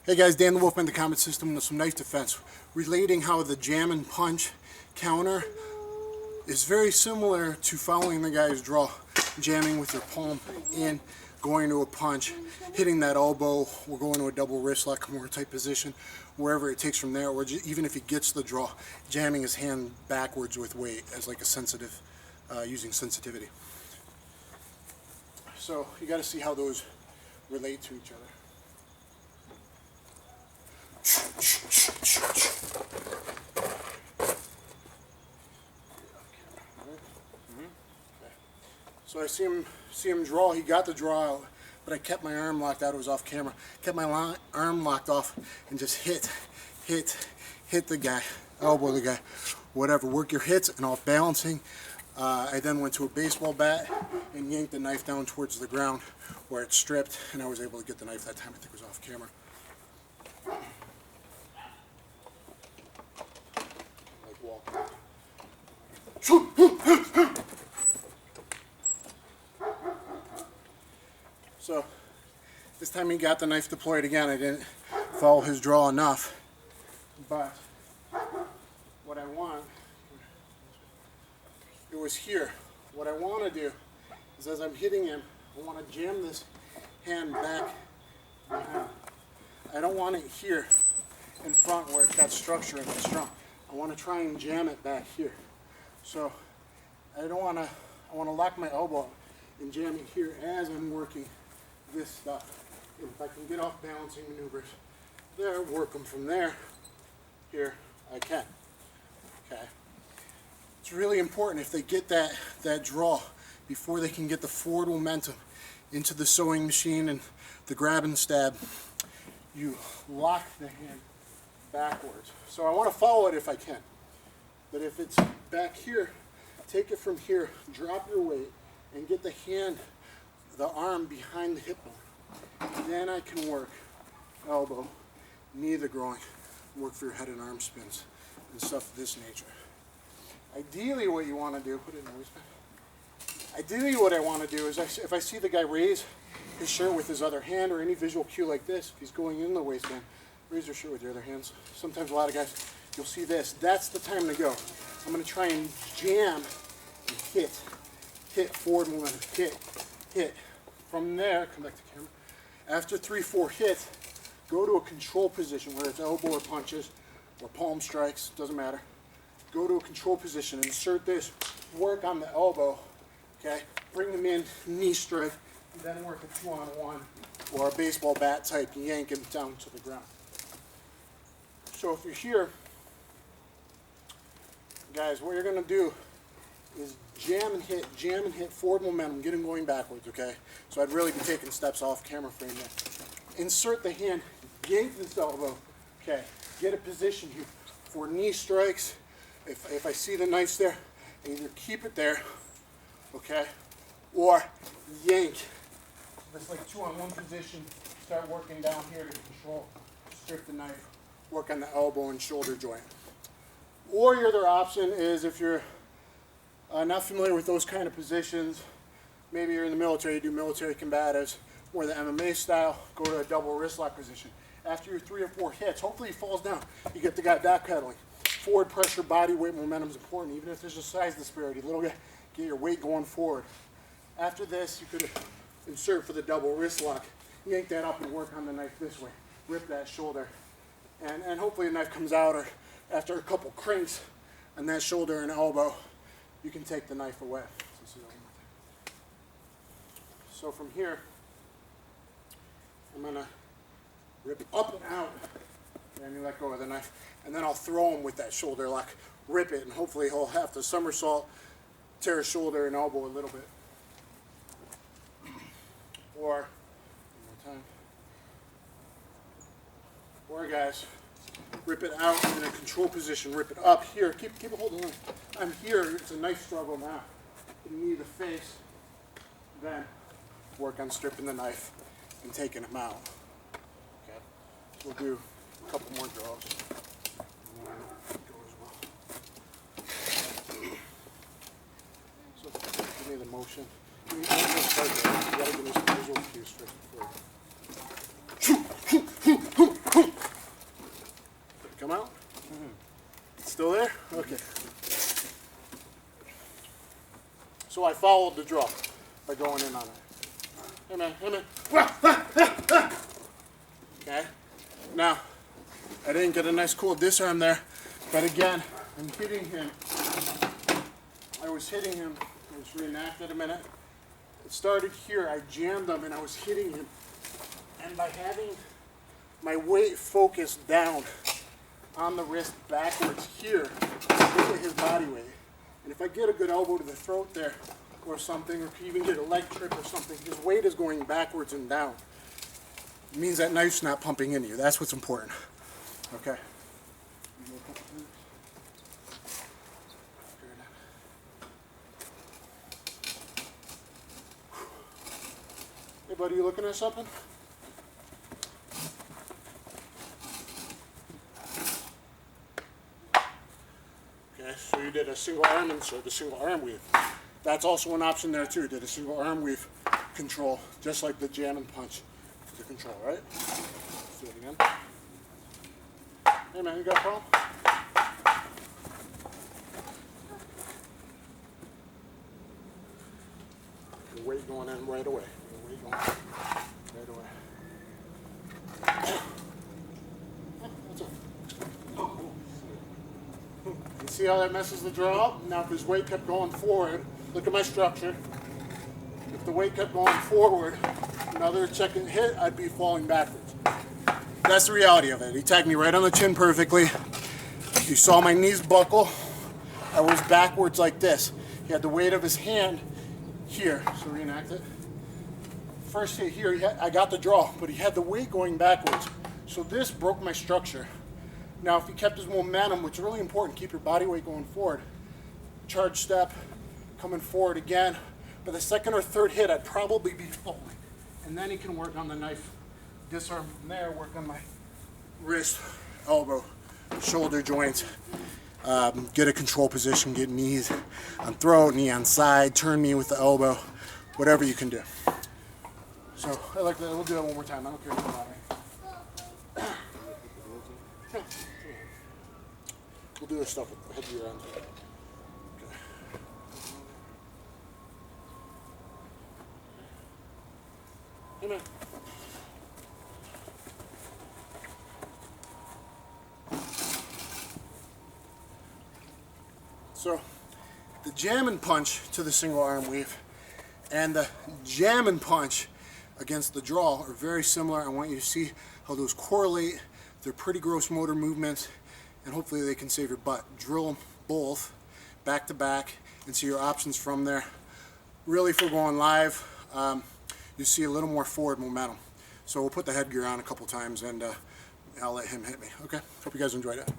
Hey guys, Dan The Wolfman, the Combat System with some knife defense. Relating how the jam and punch counter is very similar to following the guy's draw. Jamming with your palm in, going to a punch, hitting that elbow, or going to a double wrist lock, more tight position, wherever it takes from there, or even if he gets the draw, jamming his hand backwards with weight as like a sensitive, using sensitivity. So you got to see how those relate to each other. So I see him draw. He got the draw out, but I kept my arm locked out. It was off camera. Kept my arm locked off and just hit the guy, elbow the guy, whatever. Work your hits and off balancing. I then went to a baseball bat and yanked the knife down towards the ground where it stripped, and I was able to get the knife that time. I think it was off camera. Like walk. So this time he got the knife deployed again. I didn't follow his draw enough, but what I want, it was here. What I want to do is, as I'm hitting him, I want to jam this hand back behind. I don't want it here in front where it's got structure and it's strong. I want to try and jam it back here. So I want to lock my elbow and jam it here as I'm working this stuff. If I can get off balancing maneuvers there, work them from there, here, I can. Okay. It's really important if they get that draw before they can get the forward momentum into the sewing machine and the grab and stab, you lock the hand backwards. So I want to follow it if I can. But if it's back here, take it from here, drop your weight, and get the hand, the arm behind the hip bone. Then I can work elbow, knee the groin, work for your head and arm spins and stuff of this nature. Ideally what you want to do, put it in the waistband. Ideally what I want to do is, if I see the guy raise his shirt with his other hand or any visual cue like this, if he's going in the waistband, raise your shirt with your other hands. Sometimes a lot of guys, you'll see this. That's the time to go. I'm going to try and jam and hit forward momentum, hit. From there, come back to camera. After 3-4 hits, go to a control position, whether it's elbow or punches or palm strikes, doesn't matter. Go to a control position, insert this, work on the elbow, okay? Bring them in, knee strike, and then work a 2-on-1 or a baseball bat type, yank him down to the ground. So if you're here, guys, what you're going to do is jam and hit forward momentum, get him going backwards, okay? So I'd really be taking steps off camera frame there. Insert the hand, yank this elbow, okay? Get a position here for knee strikes. If I see the knife there, either keep it there, okay, or yank. It's like 2-on-1 position. Start working down here to control, strip the knife, work on the elbow and shoulder joint. Or your other option is, if you're not familiar with those kind of positions, maybe you're in the military, you do military combatives, or the MMA style, go to a double wrist lock position. After your 3 or 4 hits, hopefully he falls down. You get the guy backpedaling. Forward pressure, body weight momentum is important, even if there's a size disparity. Little guy, get your weight going forward. After this, you could insert for the double wrist lock, yank that up and work on the knife this way. Rip that shoulder. And hopefully the knife comes out, or after a couple cranks on that shoulder and elbow, you can take the knife away. So from here, I'm going to rip it up and out, and you let go of the knife, and then I'll throw him with that shoulder lock, rip it, and hopefully he'll have to somersault, tear his shoulder and elbow a little bit. Or, one more time, or guys, rip it out in a control position, rip it up here, keep it holding on. I'm here, it's a knife struggle now. Knee the face, then work on stripping the knife and taking him out. Okay, we'll do a couple more draws. So give me the motion. You gotta give me some visual cues first before. Still there? Okay. So I followed the draw by going in on it. Hey man, hey man. Okay. Now, I didn't get a nice cool disarm there, but again, I'm hitting him. I was hitting him. Let's reenact it a minute. It started here. I jammed him and I was hitting him. And by having my weight focused down on the wrist backwards here, look at his body weight. And if I get a good elbow to the throat there or something, or even get a leg trip or something, his weight is going backwards and down. It means that knife's not pumping into you. That's what's important. Okay. Hey buddy, you looking at something? Okay, so you did a single arm insert, a single arm weave. That's also an option there too. Did a single arm weave control, just like the jam and punch to control, right? Let's do it again. Hey man, you got a problem? Your weight going in right away. Your weight going right away. You see how that messes the draw up? Now if his weight kept going forward, look at my structure. If the weight kept going forward, another second hit, I'd be falling backwards. That's the reality of it. He tagged me right on the chin perfectly. You saw my knees buckle. I was backwards like this. He had the weight of his hand here. So reenact it. First hit here, I got the draw, but he had the weight going backwards. So this broke my structure. Now if he kept his momentum, which is really important, keep your body weight going forward. Charge step, coming forward again. By the second or third hit, I'd probably be falling. And then he can work on the knife. Disarm from there, work on my wrist, elbow, shoulder joints. Get a control position, get knees on throat, knee on side, turn me with the elbow, whatever you can do. So I like that. We'll do that one more time. I don't care about it. We'll do this stuff with the headgear on. Okay. Hey man. So the jam and punch to the single arm weave and the jam and punch against the draw are very similar. I want you to see how those correlate. They're pretty gross motor movements, and hopefully they can save your butt. Drill them both back to back and see your options from there. Really, for going live, you see a little more forward momentum. So we'll put the headgear on a couple times and I'll let him hit me. Okay, hope you guys enjoyed it.